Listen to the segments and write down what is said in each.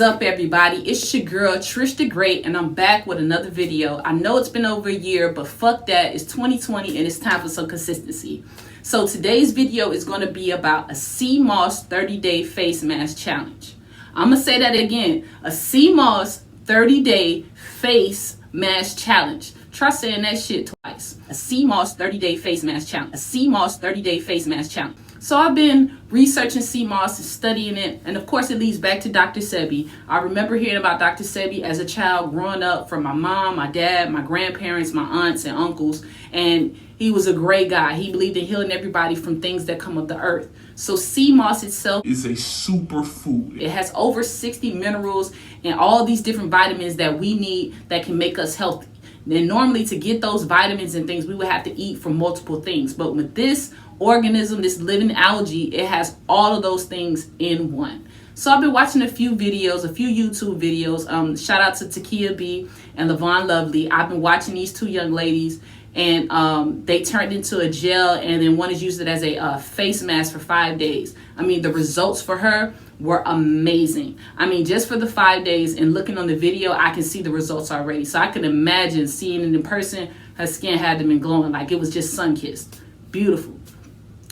up, everybody? It's your girl Trish the Great, and I'm back with another video. I know it's been over a year, but fuck that. It's 2020 and it's time for some consistency. So today's video is going to be about a sea moss 30-day face mask challenge. I'm going to say that again. A sea moss 30-day face mask challenge. Try saying that shit twice. A sea moss 30-day face mask challenge. A sea moss 30-day face mask challenge. So I've been researching sea moss and studying it, and of course it leads back to Dr. Sebi. I remember hearing about Dr. Sebi as a child growing up from my mom, my dad, my grandparents, my aunts and uncles, and he was a great guy. He believed in healing everybody from things that come of the earth. So sea moss itself is a superfood. It has over 60 minerals and all these different vitamins that we need that can make us healthy. And normally to get those vitamins and things, we would have to eat from multiple things. But with this organism, this living algae, it has all of those things in one. So I've been watching a few videos, a few YouTube videos. Shout out to Takia B and Lavon Lovely. I've been watching these two young ladies, and they turned into a gel, and then one is used it as a face mask for 5 days. I mean, the results for her were amazing. I mean, just for the 5 days and looking on the video, I can see the results already. So I can imagine seeing it in person, her skin had been glowing like it was just sun-kissed. Beautiful.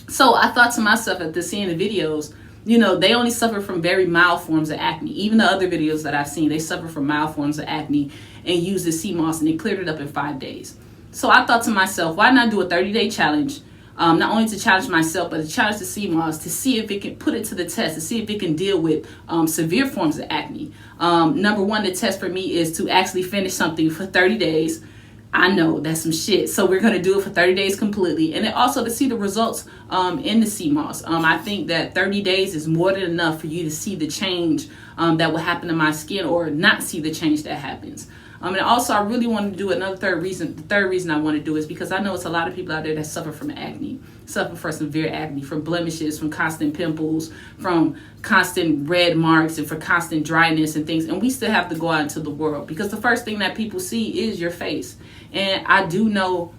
So I thought to myself after seeing the videos, you know, they only suffer from very mild forms of acne. Even the other videos that I've seen, they suffer from mild forms of acne and use the sea moss, and they cleared it up in 5 days. So I thought to myself, why not do a 30-day challenge? Not only to challenge myself, but to challenge the sea moss to see if it can put it to the test, to see if it can deal with severe forms of acne. Number one, the test for me is to actually finish something for 30 days. I know that's some shit. So we're going to do it for 30 days completely. And then also to see the results in the sea moss. I think that 30 days is more than enough for you to see the change that will happen to my skin, or not see the change that happens. And also I really want to do another third reason. The third reason I want to do is because I know it's a lot of people out there that suffer from acne, suffer from severe acne, from blemishes, from constant pimples, from constant red marks, and for constant dryness and things. And we still have to go out into the world, because the first thing that people see is your face. And I do know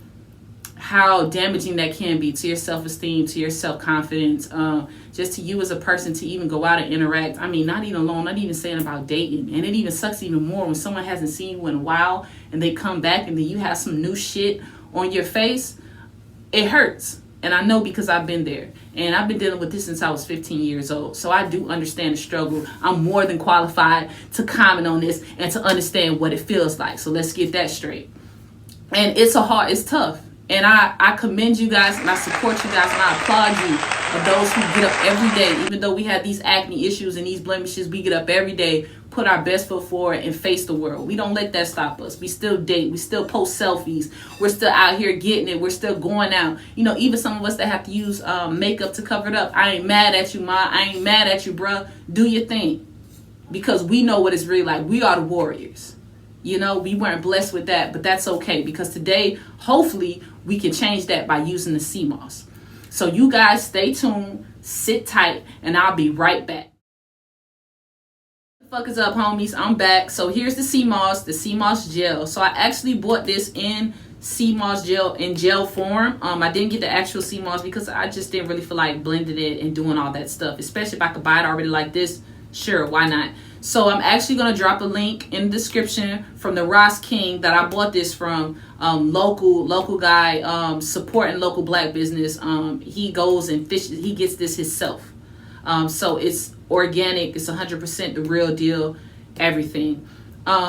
how damaging that can be to your self-esteem, to your self-confidence, just to you as a person to even go out and interact. I mean, not even alone, not even saying about dating. And it even sucks even more when someone hasn't seen you in a while and they come back and then you have some new shit on your face. It hurts. And I know because I've been there. And I've been dealing with this since I was 15 years old. So I do understand the struggle. I'm more than qualified to comment on this and to understand what it feels like. So let's get that straight. And it's tough. And I commend you guys, and I support you guys, and I applaud you of those who get up every day. Even though we have these acne issues and these blemishes, we get up every day, put our best foot forward, and face the world. We don't let that stop us. We still date. We still post selfies. We're still out here getting it. We're still going out. You know, even some of us that have to use makeup to cover it up. I ain't mad at you, Ma. I ain't mad at you, bruh. Do your thing. Because we know what it's really like. We are the warriors. You know, we weren't blessed with that, but that's okay, because today, hopefully, we can change that by using the sea moss. So you guys stay tuned, sit tight, and I'll be right back. What the fuck is up, homies? I'm back. So here's the sea moss gel. So I actually bought this in sea moss gel in gel form. I didn't get the actual sea moss because I just didn't really feel like blending it and doing all that stuff, especially if I could buy it already like this. Sure, why not? So I'm actually going to drop a link in the description from the Ross King that I bought this from. Local guy, supporting local black business. He goes and fishes. He gets this himself. So it's organic. It's 100% the real deal. Everything.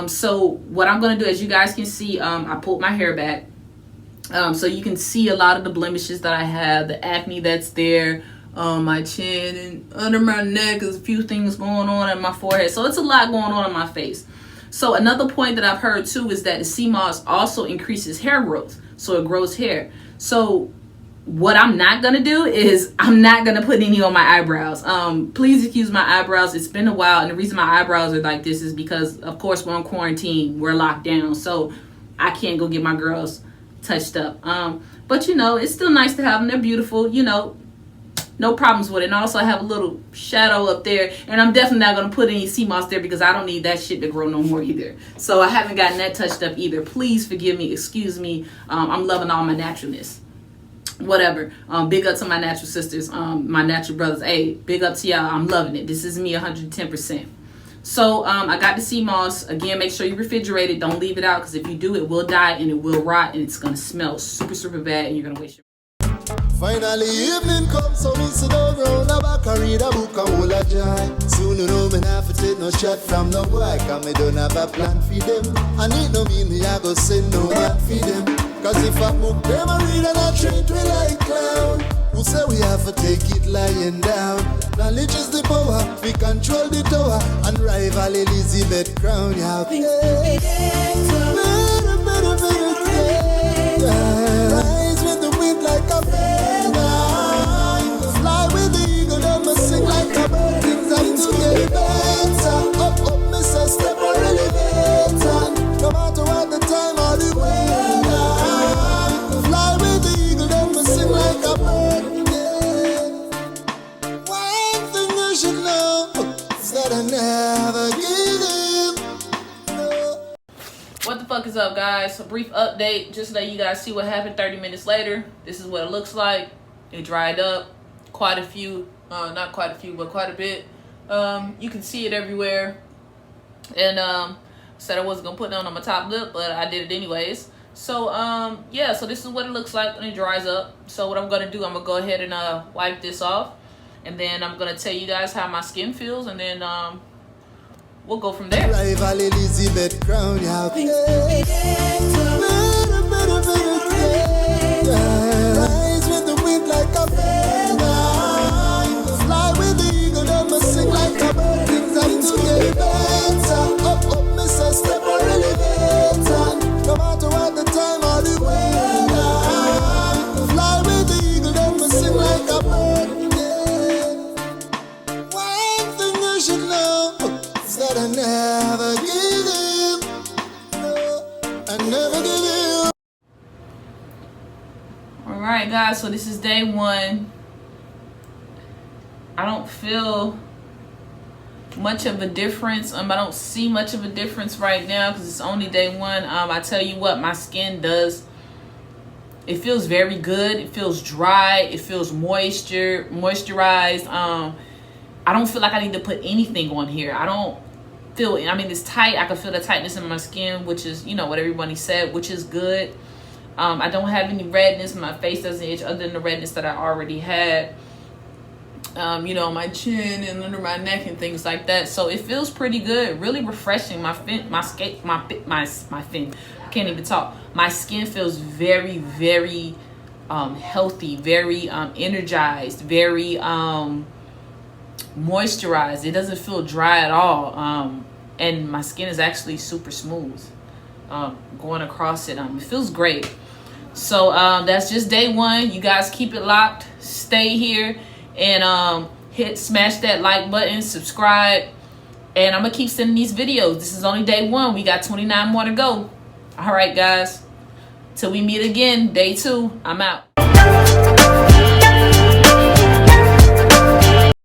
So what I'm going to do, as you guys can see, I pulled my hair back. So you can see a lot of the blemishes that I have, the acne that's there. My chin and under my neck. There's a few things going on in my forehead. So it's a lot going on in my face. So another point that I've heard too is that the sea moss also increases hair growth. So it grows hair. So what I'm not going to do is I'm not going to put any on my eyebrows. Please excuse my eyebrows. It's been a while. And the reason my eyebrows are like this is because, of course, we're on quarantine. We're locked down. So I can't go get my girls touched up. But, you know, it's still nice to have them. They're beautiful, you know. No problems with it. And also I have a little shadow up there, and I'm definitely not going to put any sea moss there because I don't need that shit to grow no more either. So I haven't gotten that touched up either. Please forgive me, excuse me. I'm loving all my naturalness. Whatever. Big up to my natural sisters, my natural brothers. Hey, big up to y'all. I'm loving it. This is me 110%. So I got the sea moss. Again, make sure you refrigerate it. Don't leave it out, because if you do, it will die and it will rot and it's gonna smell super, super bad and you're gonna waste your. Finally evening comes, so me sit down round the back and read a book and hold a joy. Soon you know me not fi take no shot from no boy, cause me don't have a plan for them. And it no mean me I go send no man for them. Cause if I book them I read and I treat we like clown. Who say we have to take it lying down? Knowledge is the power, we control the tower and rival Elizabeth crown. Yeah, rise with the wind like a feather, fly with the eagle, then me sing like a bird. Things have to get better. Up, me say step or elevator. No matter what the time or the weather, fly with the eagle, then me sing like a bird. Yeah. One thing you should know is that I never give in. No. What the fuck is up, guys? A brief update, just to let you guys see what happened 30 minutes later. This is what it looks like. It dried up quite a few, not quite a few, but quite a bit. You can see it everywhere. And said I wasn't gonna put it on my top lip, but I did it anyways. So yeah, so this is what it looks like when it dries up. So what I'm gonna do, I'm gonna go ahead and wipe this off, and then I'm gonna tell you guys how my skin feels, and then we'll go from there. Rival Elizabeth crown, yeah. Rise with the wind like a feather, fly with the eagle, then me sing like a bird. Things have to get better. Up, me say step or elevator. No matter what the time or the weather, fly with the eagle, then me sing like a bird. Yeah. One thing you should know is that I never give in. No, I never give in. Alright guys, so this is day one. I don't feel much of a difference. I don't see much of a difference right now because it's only day one. I tell you what, my skin does. It feels very good. It feels dry. It feels moisturized. I don't feel like I need to put anything on here. I don't feel, I mean, it's tight. I can feel the tightness in my skin, which is, you know, what everybody said, which is good. I don't have any redness. My face doesn't itch other than the redness that I already had. You know, my chin and under my neck and things like that. So it feels pretty good, really refreshing. My fin, I can't even talk. My skin feels very, very healthy, very energized, very moisturized. It doesn't feel dry at all. And my skin is actually super smooth. Going across it, it feels great. So that's just day one. You guys keep it locked, stay here, and smash that like button, subscribe, and I'm gonna keep sending these videos. This is only day one. We got 29 more to go. All right guys, till we meet again, day two. I'm out.